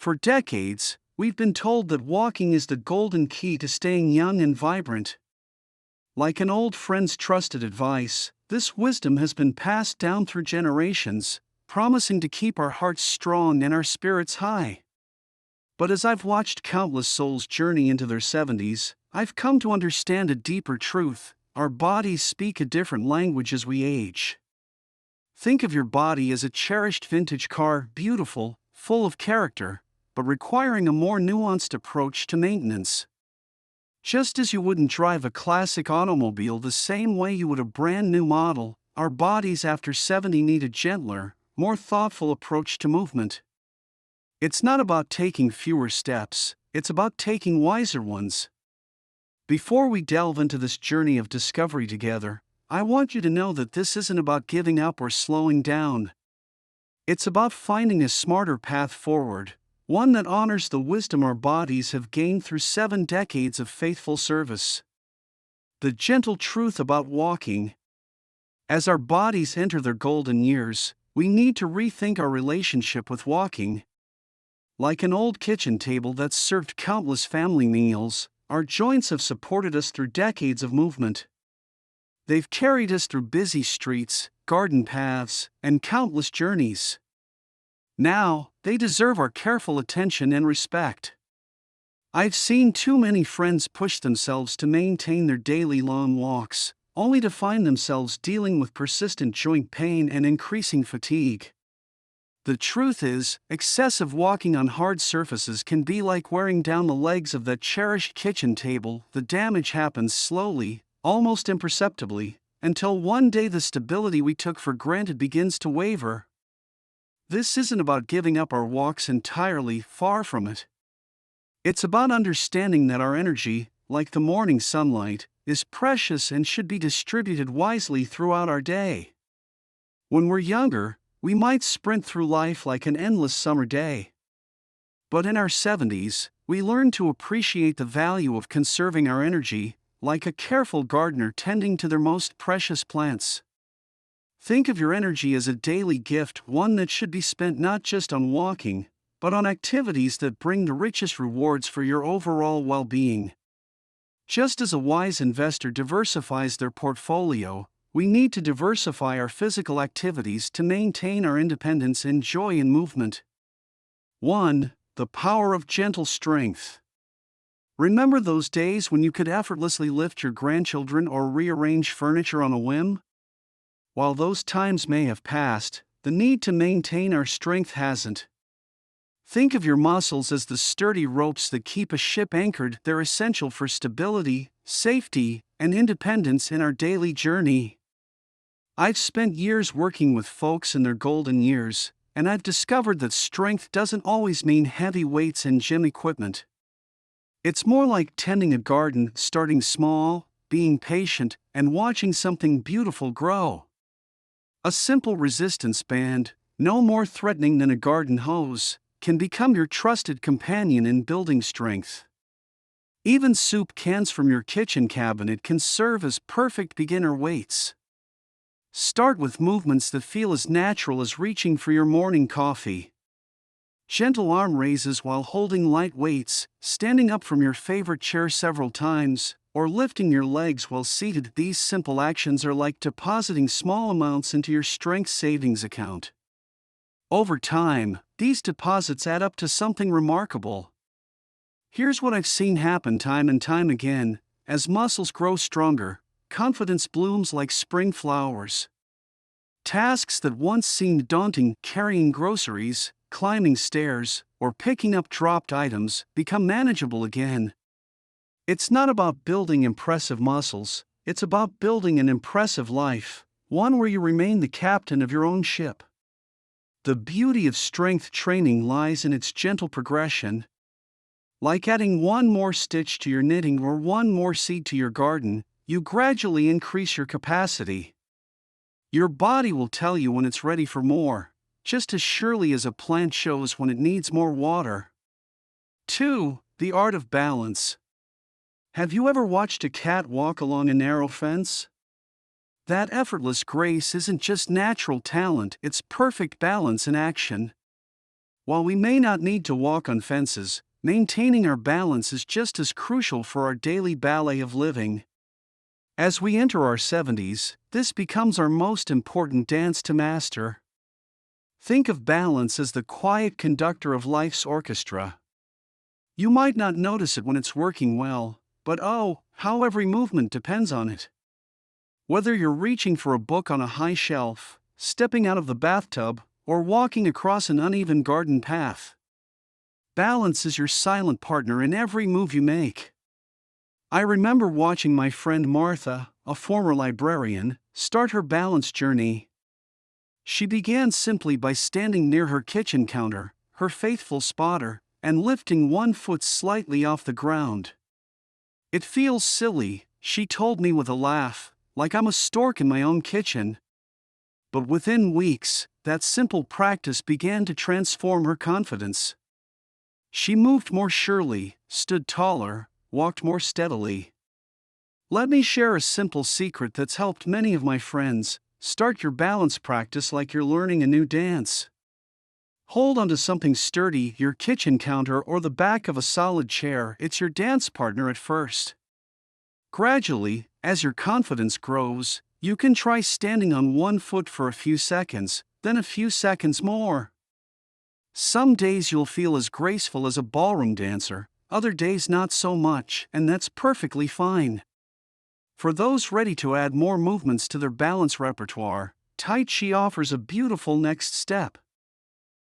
For decades, we've been told that walking is the golden key to staying young and vibrant. Like an old friend's trusted advice, this wisdom has been passed down through generations, promising to keep our hearts strong and our spirits high. But as I've watched countless souls journey into their 70s, I've come to understand a deeper truth: our bodies speak a different language as we age. Think of your body as a cherished vintage car, beautiful, full of character, but requiring a more nuanced approach to maintenance. Just as you wouldn't drive a classic automobile the same way you would a brand new model, our bodies after 70 need a gentler, more thoughtful approach to movement. It's not about taking fewer steps, it's about taking wiser ones. Before we delve into this journey of discovery together, I want you to know that this isn't about giving up or slowing down. It's about finding a smarter path forward, one that honors the wisdom our bodies have gained through 7 decades of faithful service. The gentle truth about walking: as our bodies enter their golden years, we need to rethink our relationship with walking. Like an old kitchen table that's served countless family meals, our joints have supported us through decades of movement. They've carried us through busy streets, garden paths, and countless journeys. Now, they deserve our careful attention and respect. I've seen too many friends push themselves to maintain their daily long walks, only to find themselves dealing with persistent joint pain and increasing fatigue. The truth is, excessive walking on hard surfaces can be like wearing down the legs of that cherished kitchen table. The damage happens slowly, almost imperceptibly, until one day the stability we took for granted begins to waver. This isn't about giving up our walks entirely, far from it. It's about understanding that our energy, like the morning sunlight, is precious and should be distributed wisely throughout our day. When we're younger, we might sprint through life like an endless summer day. But in our 70s, we learn to appreciate the value of conserving our energy, like a careful gardener tending to their most precious plants. Think of your energy as a daily gift, one that should be spent not just on walking, but on activities that bring the richest rewards for your overall well-being. Just as a wise investor diversifies their portfolio, we need to diversify our physical activities to maintain our independence in joy and movement. 1. The power of gentle strength. Remember those days when you could effortlessly lift your grandchildren or rearrange furniture on a whim? While those times may have passed, the need to maintain our strength hasn't. Think of your muscles as the sturdy ropes that keep a ship anchored. They're essential for stability, safety, and independence in our daily journey. I've spent years working with folks in their golden years, and I've discovered that strength doesn't always mean heavy weights and gym equipment. It's more like tending a garden, starting small, being patient, and watching something beautiful grow. A simple resistance band, no more threatening than a garden hose, can become your trusted companion in building strength. Even soup cans from your kitchen cabinet can serve as perfect beginner weights. Start with movements that feel as natural as reaching for your morning coffee. Gentle arm raises while holding light weights, standing up from your favorite chair several times, or lifting your legs while seated. These simple actions are like depositing small amounts into your strength savings account. Over time, these deposits add up to something remarkable. Here's what I've seen happen time and time again: as muscles grow stronger, confidence blooms like spring flowers. Tasks that once seemed daunting, carrying groceries, climbing stairs, or picking up dropped items, become manageable again. It's not about building impressive muscles, it's about building an impressive life, one where you remain the captain of your own ship. The beauty of strength training lies in its gentle progression. Like adding one more stitch to your knitting or one more seed to your garden, you gradually increase your capacity. Your body will tell you when it's ready for more, just as surely as a plant shows when it needs more water. 2. The art of balance. Have you ever watched a cat walk along a narrow fence? That effortless grace isn't just natural talent, it's perfect balance in action. While we may not need to walk on fences, maintaining our balance is just as crucial for our daily ballet of living. As we enter our 70s, this becomes our most important dance to master. Think of balance as the quiet conductor of life's orchestra. You might not notice it when it's working well, but oh, how every movement depends on it. Whether you're reaching for a book on a high shelf, stepping out of the bathtub, or walking across an uneven garden path, balance is your silent partner in every move you make. I remember watching my friend Martha, a former librarian, start her balance journey. She began simply by standing near her kitchen counter, her faithful spotter, and lifting one foot slightly off the ground. "It feels silly," she told me with a laugh, "like I'm a stork in my own kitchen." But within weeks, that simple practice began to transform her confidence. She moved more surely, stood taller, walked more steadily. Let me share a simple secret that's helped many of my friends. Start your balance practice like you're learning a new dance. Hold onto something sturdy, your kitchen counter or the back of a solid chair. It's your dance partner at first. Gradually, as your confidence grows, you can try standing on one foot for a few seconds, then a few seconds more. Some days you'll feel as graceful as a ballroom dancer, other days not so much, and that's perfectly fine. For those ready to add more movements to their balance repertoire, Tai Chi offers a beautiful next step.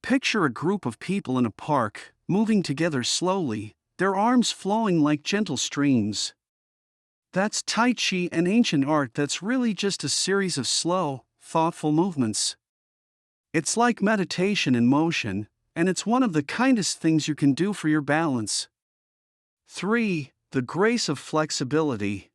Picture a group of people in a park, moving together slowly, their arms flowing like gentle streams. That's Tai Chi, an ancient art that's really just a series of slow, thoughtful movements. It's like meditation in motion, and it's one of the kindest things you can do for your balance. 3. The grace of flexibility.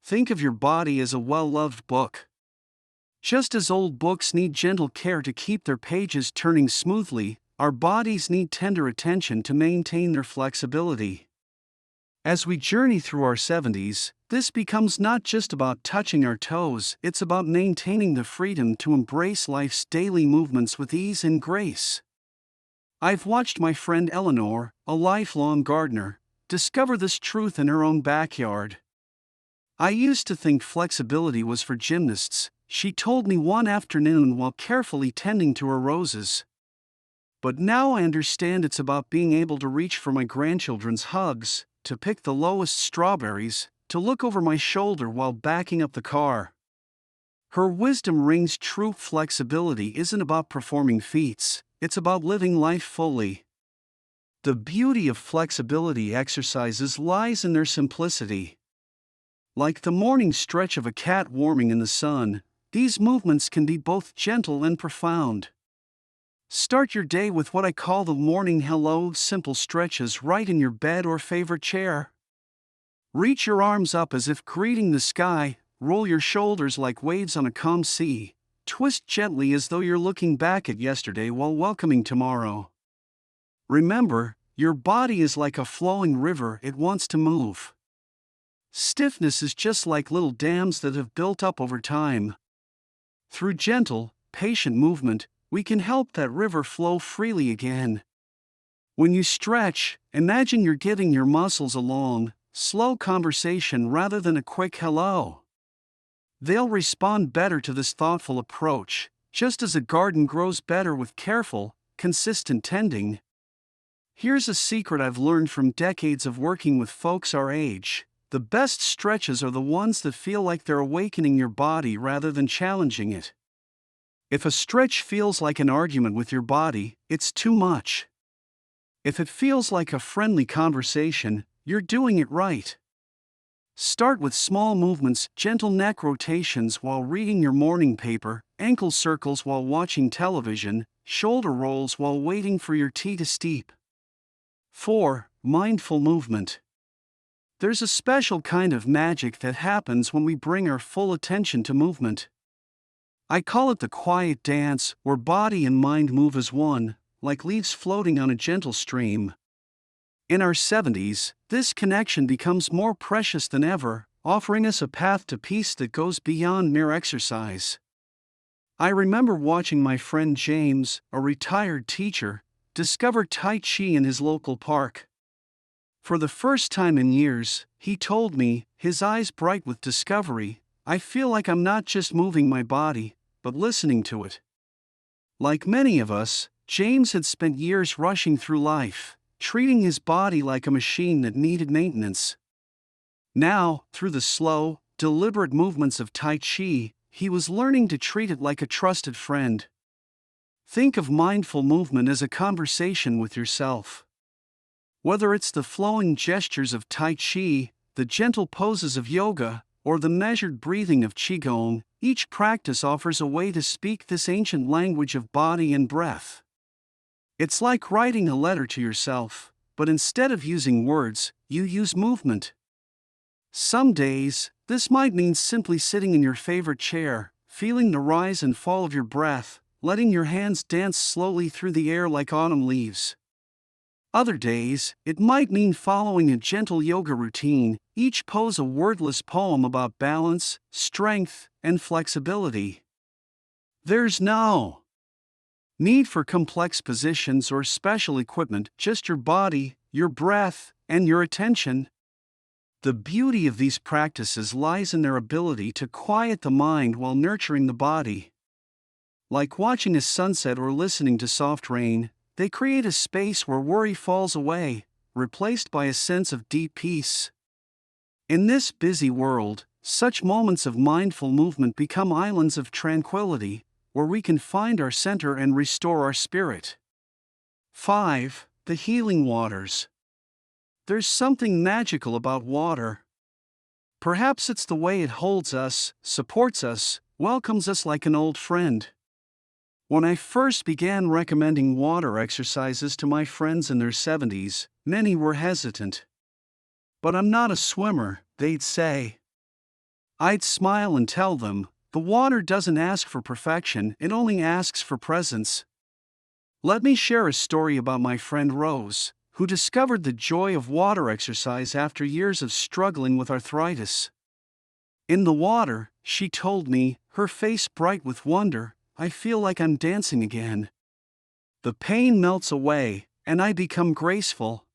Think of your body as a well-loved book. Just as old books need gentle care to keep their pages turning smoothly, our bodies need tender attention to maintain their flexibility. As we journey through our 70s, this becomes not just about touching our toes, it's about maintaining the freedom to embrace life's daily movements with ease and grace. I've watched my friend Eleanor, a lifelong gardener, discover this truth in her own backyard. "I used to think flexibility was for gymnasts," she told me one afternoon while carefully tending to her roses. "But now I understand it's about being able to reach for my grandchildren's hugs, to pick the lowest strawberries, to look over my shoulder while backing up the car." Her wisdom rings true. Flexibility isn't about performing feats, it's about living life fully. The beauty of flexibility exercises lies in their simplicity. Like the morning stretch of a cat warming in the sun, these movements can be both gentle and profound. Start your day with what I call the morning hello, simple stretches right in your bed or favorite chair. Reach your arms up as if greeting the sky, roll your shoulders like waves on a calm sea, twist gently as though you're looking back at yesterday while welcoming tomorrow. Remember, your body is like a flowing river, it wants to move. Stiffness is just like little dams that have built up over time. Through gentle, patient movement, we can help that river flow freely again. When you stretch, imagine you're giving your muscles a long, slow conversation rather than a quick hello. They'll respond better to this thoughtful approach, just as a garden grows better with careful, consistent tending. Here's a secret I've learned from decades of working with folks our age. The best stretches are the ones that feel like they're awakening your body rather than challenging it. If a stretch feels like an argument with your body, it's too much. If it feels like a friendly conversation, you're doing it right. Start with small movements, gentle neck rotations while reading your morning paper, ankle circles while watching television, shoulder rolls while waiting for your tea to steep. 4. Mindful movement. There's a special kind of magic that happens when we bring our full attention to movement. I call it the quiet dance, where body and mind move as one, like leaves floating on a gentle stream. In our 70s, this connection becomes more precious than ever, offering us a path to peace that goes beyond mere exercise. I remember watching my friend James, a retired teacher, discover Tai Chi in his local park. For the first time in years, he told me, his eyes bright with discovery, "I feel like I'm not just moving my body, but listening to it." Like many of us, James had spent years rushing through life, treating his body like a machine that needed maintenance. Now, through the slow, deliberate movements of Tai Chi, he was learning to treat it like a trusted friend. Think of mindful movement as a conversation with yourself. Whether it's the flowing gestures of Tai Chi, the gentle poses of yoga, or the measured breathing of Qigong, each practice offers a way to speak this ancient language of body and breath. It's like writing a letter to yourself, but instead of using words, you use movement. Some days, this might mean simply sitting in your favorite chair, feeling the rise and fall of your breath, letting your hands dance slowly through the air like autumn leaves. Other days, it might mean following a gentle yoga routine, each pose a wordless poem about balance, strength, and flexibility. There's no need for complex positions or special equipment, just your body, your breath, and your attention. The beauty of these practices lies in their ability to quiet the mind while nurturing the body. Like watching a sunset or listening to soft rain, they create a space where worry falls away, replaced by a sense of deep peace. In this busy world, such moments of mindful movement become islands of tranquility, where we can find our center and restore our spirit. 5. The healing waters. There's something magical about water. Perhaps it's the way it holds us, supports us, welcomes us like an old friend. When I first began recommending water exercises to my friends in their 70s, many were hesitant. "But I'm not a swimmer," they'd say. I'd smile and tell them, "The water doesn't ask for perfection, it only asks for presence." Let me share a story about my friend Rose, who discovered the joy of water exercise after years of struggling with arthritis. In the water, she told me, her face bright with wonder, "I feel like I'm dancing again. The pain melts away, and I become graceful."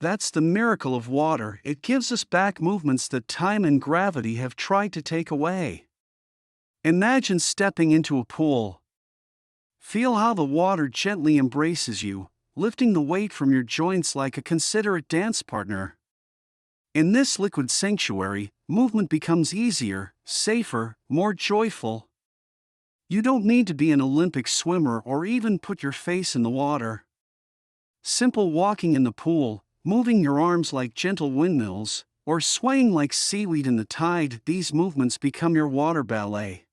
That's the miracle of water, it gives us back movements that time and gravity have tried to take away. Imagine stepping into a pool. Feel how the water gently embraces you, lifting the weight from your joints like a considerate dance partner. In this liquid sanctuary, movement becomes easier, safer, more joyful. You don't need to be an Olympic swimmer or even put your face in the water. Simple walking in the pool, moving your arms like gentle windmills, or swaying like seaweed in the tide, these movements become your water ballet.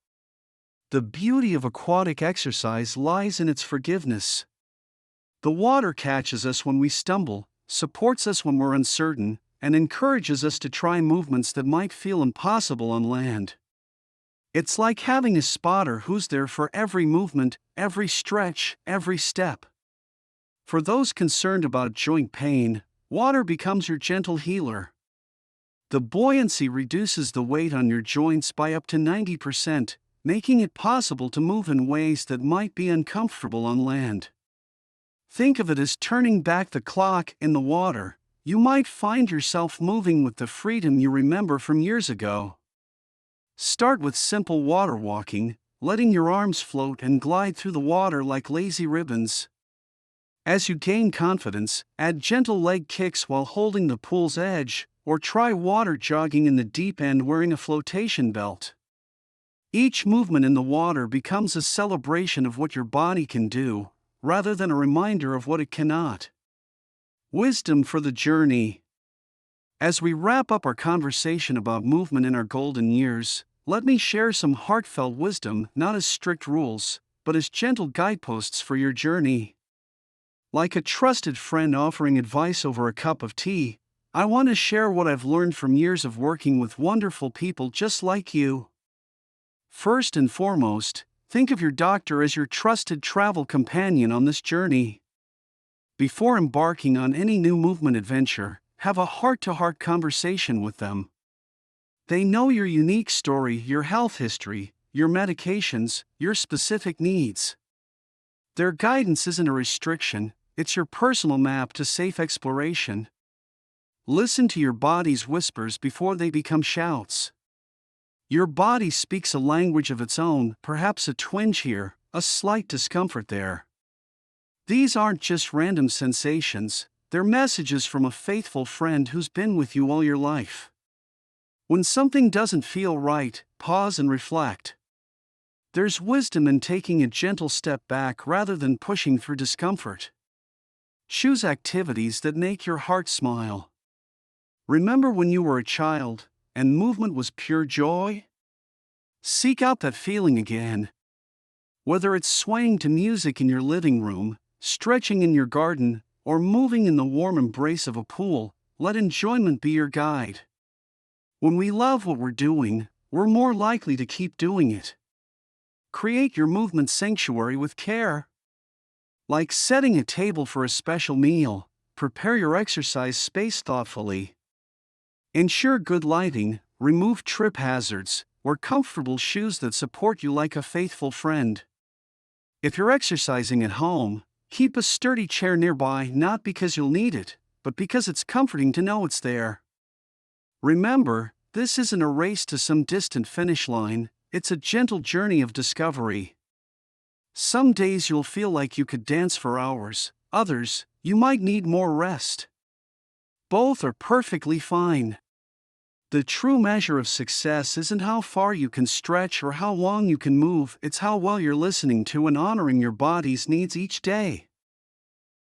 The beauty of aquatic exercise lies in its forgiveness. The water catches us when we stumble, supports us when we're uncertain, and encourages us to try movements that might feel impossible on land. It's like having a spotter who's there for every movement, every stretch, every step. For those concerned about joint pain, water becomes your gentle healer. The buoyancy reduces the weight on your joints by up to 90%, making it possible to move in ways that might be uncomfortable on land. Think of it as turning back the clock in the water. You might find yourself moving with the freedom you remember from years ago. Start with simple water walking, letting your arms float and glide through the water like lazy ribbons. As you gain confidence, add gentle leg kicks while holding the pool's edge, or try water jogging in the deep end wearing a flotation belt. Each movement in the water becomes a celebration of what your body can do, rather than a reminder of what it cannot. Wisdom for the journey. As we wrap up our conversation about movement in our golden years, let me share some heartfelt wisdom, not as strict rules, but as gentle guideposts for your journey. Like a trusted friend offering advice over a cup of tea, I want to share what I've learned from years of working with wonderful people just like you. First and foremost, think of your doctor as your trusted travel companion on this journey. Before embarking on any new movement adventure, have a heart-to-heart conversation with them. They know your unique story, your health history, your medications, your specific needs. Their guidance isn't a restriction, it's your personal map to safe exploration. Listen to your body's whispers before they become shouts. Your body speaks a language of its own, perhaps a twinge here, a slight discomfort there. These aren't just random sensations, they're messages from a faithful friend who's been with you all your life. When something doesn't feel right, pause and reflect. There's wisdom in taking a gentle step back rather than pushing through discomfort. Choose activities that make your heart smile. Remember when you were a child, and movement was pure joy? Seek out that feeling again. Whether it's swaying to music in your living room, stretching in your garden, or moving in the warm embrace of a pool, let enjoyment be your guide. When we love what we're doing, we're more likely to keep doing it. Create your movement sanctuary with care. Like setting a table for a special meal, prepare your exercise space thoughtfully. Ensure good lighting, remove trip hazards, wear comfortable shoes that support you like a faithful friend. If you're exercising at home, keep a sturdy chair nearby not because you'll need it, but because it's comforting to know it's there. Remember, this isn't a race to some distant finish line, it's a gentle journey of discovery. Some days you'll feel like you could dance for hours, others, you might need more rest. Both are perfectly fine. The true measure of success isn't how far you can stretch or how long you can move, it's how well you're listening to and honoring your body's needs each day.